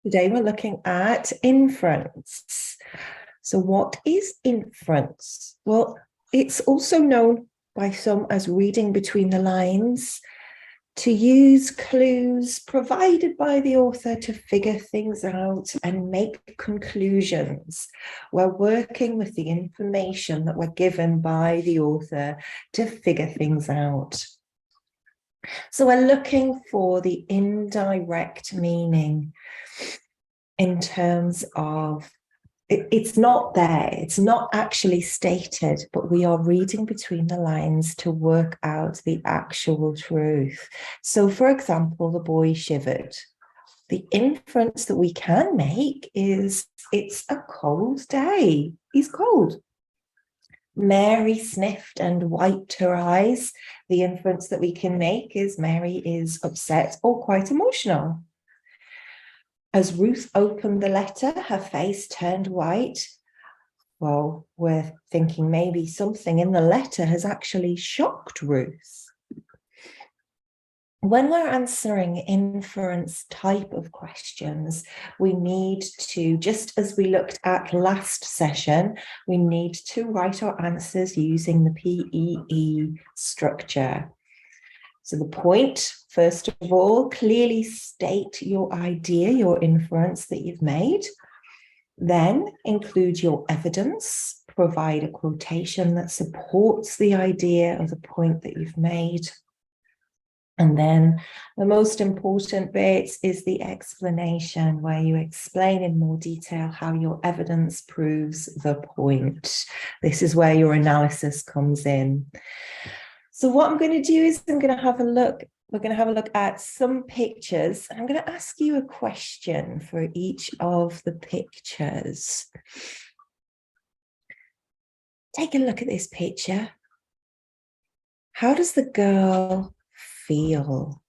Today we're looking at inference. So what is inference? Well, it's also known by some as reading between the lines, to use clues provided by the author to figure things out and make conclusions. We're working with the information that we're given by the author to figure things out. So we're looking for the indirect meaning in terms of it's not there, it's not actually stated, but we are reading between the lines to work out the actual truth. So, for example, the boy shivered. The inference that we can make is it's a cold day. He's cold. Mary sniffed and wiped her eyes. The inference that we can make is Mary is upset or quite emotional. As Ruth opened the letter, her face turned white. Well, we're thinking maybe something in the letter has actually shocked Ruth. When we're answering inference type of questions, we need to, just as we looked at last session, we need to write our answers using the PEE structure. So the point, first of all, clearly state your idea, your inference that you've made. Then include your evidence, provide a quotation that supports the idea of the point that you've made. And then the most important bit is the explanation, where you explain in more detail how your evidence proves the point. This is where your analysis comes in. So what I'm going to do is we're going to have a look at some pictures. I'm going to ask you a question for each of the pictures. Take a look at this picture. How does the girl feel?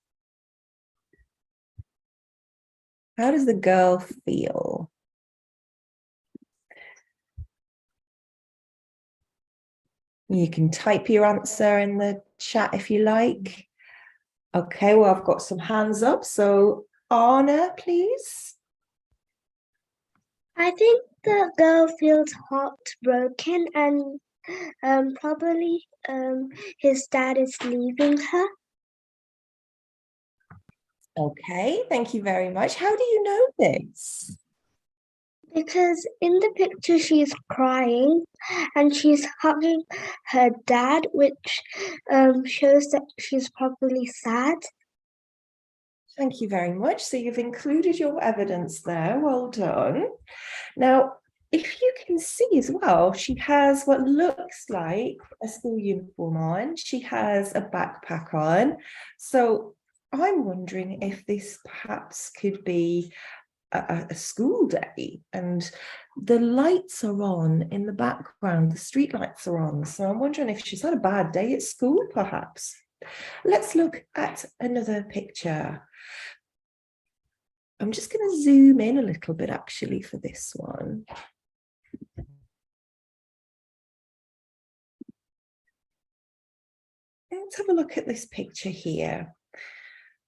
How does the girl feel? You can type your answer in the chat if you like. Okay, well, I've got some hands up. So, Anna, please. I think the girl feels heartbroken and probably his dad is leaving her. Okay, thank you very much. How do you know this? Because in the picture she's crying and she's hugging her dad, which shows that she's probably sad. Thank you very much. So you've included your evidence there. Well done. Now, if you can see as well, she has what looks like a school uniform on. She has a backpack on. So I'm wondering if this perhaps could be a school day, and the lights are on in the background, the street lights are on. So I'm wondering if she's had a bad day at school, perhaps. Let's look at another picture. I'm just going to zoom in a little bit actually for this one. Let's have a look at this picture here.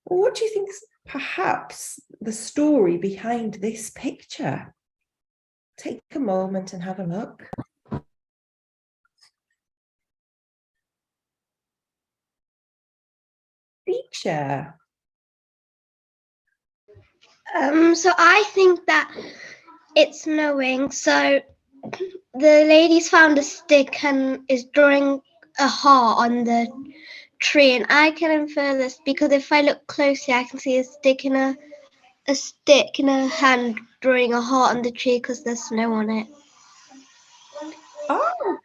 What do you think is perhaps the story behind this picture? Take a moment and have a look. Teacher. So I think that it's snowing. So the lady's found a stick and is drawing a heart on the tree, and I can infer this because if I look closely, I can see a stick in her hand drawing a heart on the tree because there's snow on it. Oh,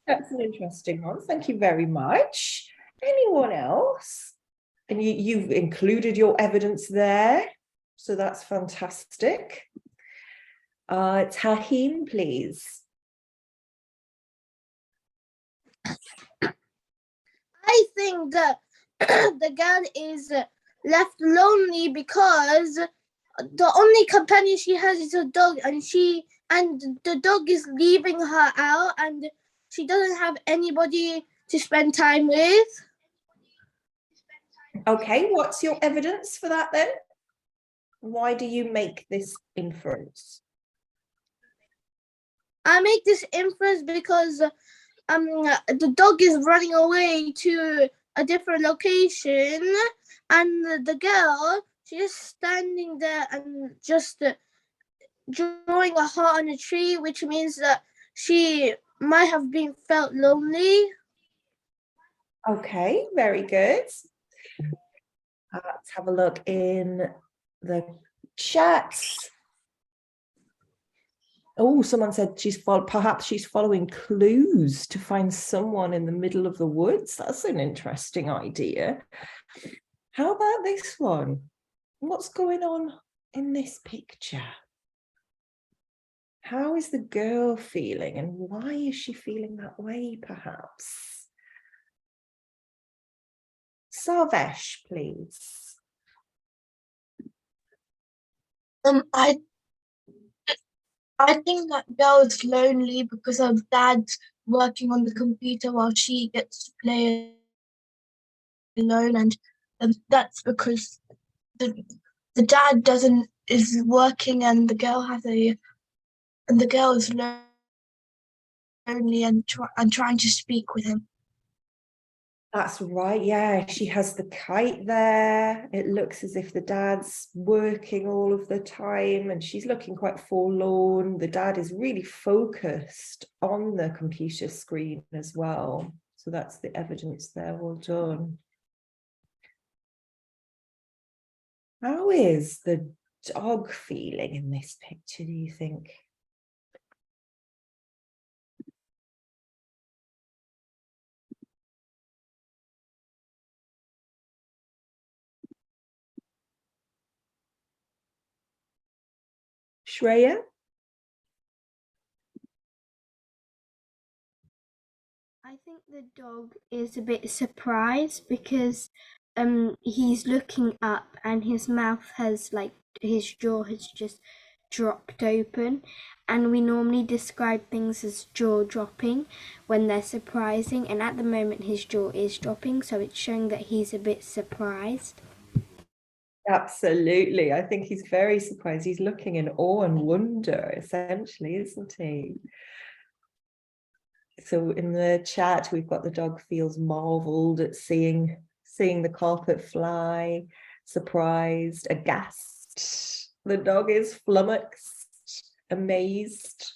that's an interesting one. Thank you very much. Anyone else? And you've included your evidence there, so that's fantastic. Tahim, please. I think that the girl is left lonely because the only companion she has is a dog, and the dog is leaving her out, and she doesn't have anybody to spend time with. Okay, what's your evidence for that then? Why do you make this inference? I make this inference because the dog is running away to a different location, and the girl, she's standing there and just drawing a heart on a tree, which means that she might have been felt lonely. Okay, very good. Let's have a look in the chats. Oh, someone said perhaps she's following clues to find someone in the middle of the woods. That's an interesting idea. How about this one? What's going on in this picture? How is the girl feeling, and why is she feeling that way, perhaps? Sarvesh, please. I think that girl is lonely because her dad's working on the computer while she gets to play alone, and that's because the dad is working, and the girl is lonely and trying to speak with him. That's right, yeah, she has the kite there. It looks as if the dad's working all of the time and she's looking quite forlorn. The dad is really focused on the computer screen as well. So that's the evidence there, well done. How is the dog feeling in this picture, do you think? Shreya? I think the dog is a bit surprised because he's looking up and his mouth has his jaw has just dropped open, and we normally describe things as jaw dropping when they're surprising, and at the moment his jaw is dropping, so it's showing that he's a bit surprised. Absolutely. I think he's very surprised. He's looking in awe and wonder, essentially, isn't he? So in the chat, we've got the dog feels marveled at seeing the carpet fly, surprised, aghast. The dog is flummoxed, amazed.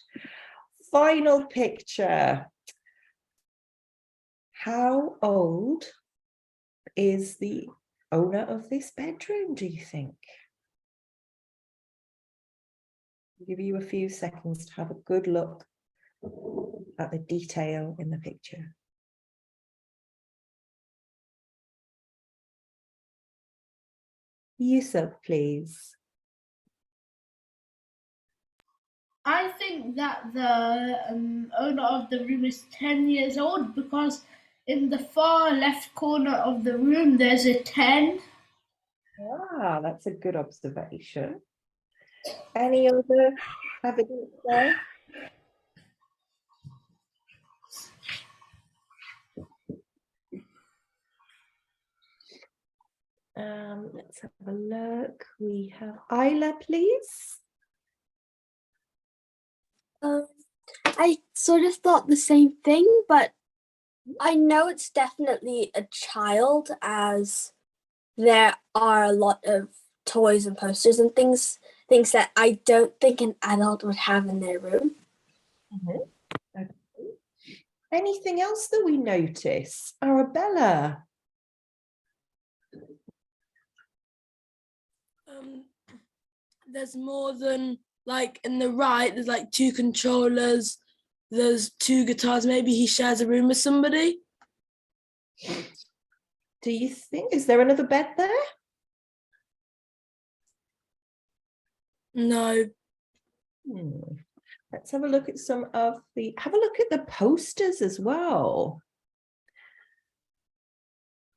Final picture. How old is the owner of this bedroom, do you think? I'll give you a few seconds to have a good look at the detail in the picture. Yusuf, please. I think that the owner of the room is 10 years old because in the far left corner of the room there's a 10. Ah, that's a good observation. Any other evidence there? Let's have a look. We have Isla, please. I sort of thought the same thing, but I know it's definitely a child, as there are a lot of toys and posters and things that I don't think an adult would have in their room. Okay. Anything else that we notice? Arabella? There's more than, like, in the right, there's like 2 controllers, there's 2 guitars. Maybe he shares a room with somebody. Do you think, is there another bed there? No. Let's have a look at have a look at the posters as well.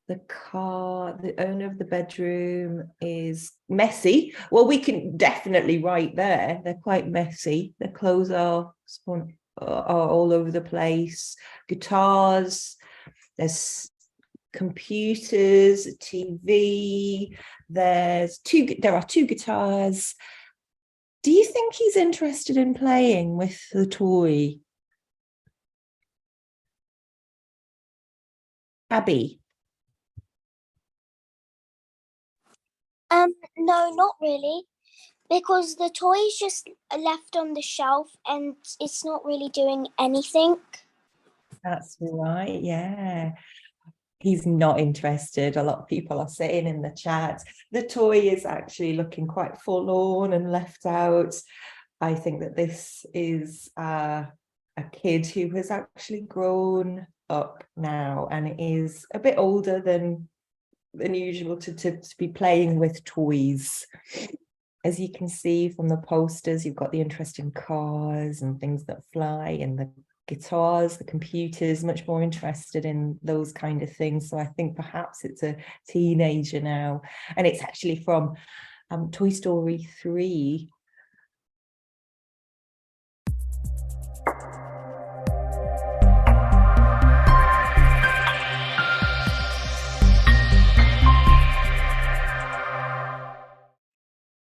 The owner of the bedroom is messy. Well, we can definitely write there. They're quite messy. The clothes are all over the place. Guitars. There's computers, a TV, there are two guitars. Do you think he's interested in playing with the toy? Abby? No, not really, because the toy is just left on the shelf and it's not really doing anything. That's right, yeah. He's not interested. A lot of people are saying in the chat, the toy is actually looking quite forlorn and left out. I think that this is a kid who has actually grown up now and is a bit older than usual to be playing with toys. As you can see from the posters, you've got the interest in cars and things that fly, and the guitars, the computers, much more interested in those kind of things. So I think perhaps it's a teenager now, and it's actually from Toy Story 3,